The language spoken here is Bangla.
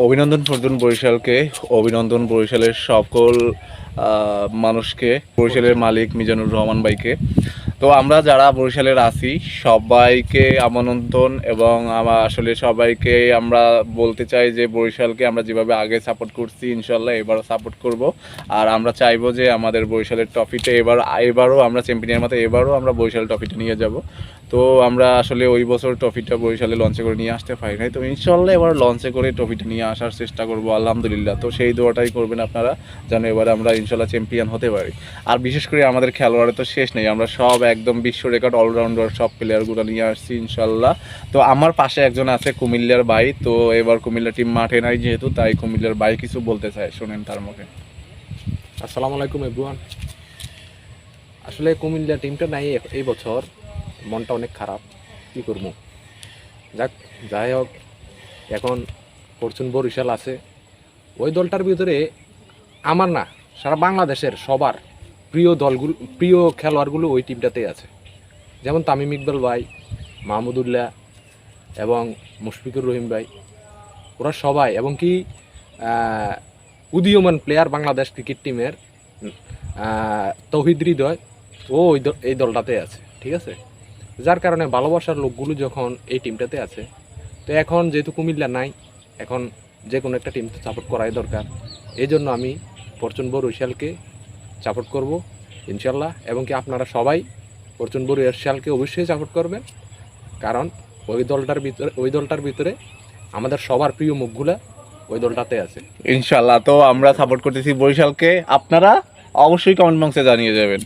অভিনন্দন ফরজুন বরিশালকে, অভিনন্দন বরিশালের সকল মানুষকে, বরিশালের মালিক মিজানুর রহমান ভাইকে। তো আমরা যারা বরিশালের আছি সবাইকে আমন্ত্রণ, এবং আমরা আসলে সবাইকে আমরা বলতে চাই যে বরিশালকে আমরা যেভাবে আগে সাপোর্ট করছি ইনশাল্লাহ এবারও সাপোর্ট করব। আর আমরা চাইবো যে আমাদের বরিশালের ট্রফিটা এবারও আমরা চ্যাম্পিয়নের মতো এবারও আমরা বরিশাল ট্রফিটা নিয়ে যাব। তো আমরা আসলে ওই বছর ট্রফিটা বরিশালে লঞ্চে করে নিয়ে আসতে পারি নাই, তো ইনশাল্লাহ এবার লঞ্চে করে ট্রফিটা নিয়ে আসার চেষ্টা করবো আলহামদুলিল্লাহ। তো সেই দোয়াটাই করবেন আপনারা যেন এবার আমরা ইনশাল্লাহ চ্যাম্পিয়ন হতে পারি। আর বিশেষ করে আমাদের খেলোয়াড়ের তো শেষ নেই, আমরা সব একদম বিশ্ব রেকর্ড অলরাউন্ডার সব প্লেয়ারগুলো নিয়ে আসছি ইনশাল্লাহ। তো আমার পাশে একজন আছে কুমিল্লার ভাই, তো এবার কুমিল্লা টিম মাঠে নাই যেহেতু, তাই কুমিল্লার ভাই কিছু বলতে চায়, শোনেন তার মুখে। আসসালামু আলাইকুম এভরিওয়ান। আসলে কুমিল্লা টিমটা নাই এই বছর, মনটা অনেক খারাপ, কি করবো। যাই হোক, এখন ফরচুন বরিশাল আছে। ওই দলটার ভিতরে আমার না, সারা বাংলাদেশের সবার প্রিয় খেলোয়াড়গুলো ওই টিমটাতে আছে। যেমন তামিম ইকবাল ভাই, মাহমুদুল্লাহ এবং মুশফিকুর রহিম ভাই, ওরা সবাই, এবং কি উদীয়মান প্লেয়ার বাংলাদেশ ক্রিকেট টিমের তৌহিদ হৃদয়, ও এই দলটাতে আছে, ঠিক আছে। যার কারণে ভালোবাসার লোকগুলো যখন এই টিমটাতে আছে, তো এখন যেহেতু কুমিল্লা নাই, এখন যে কোনো একটা টিম সাপোর্ট করাই দরকার। এই জন্য আমি ফরচুন বরিশালকে সাপোর্ট করব ইনশাল্লাহ, এবং কি আপনারা সবাই ফরচুন বরিশালকে অবশ্যই সাপোর্ট করবেন, কারণ ওই দলটার ভিতরে আমাদের সবার প্রিয় মুখগুলা ওই দলটাতে আছে ইনশাল্লাহ। তো আমরা সাপোর্ট করতেছি বরিশালকে, আপনারা অবশ্যই কমেন্ট বক্সে জানিয়ে যাবেন।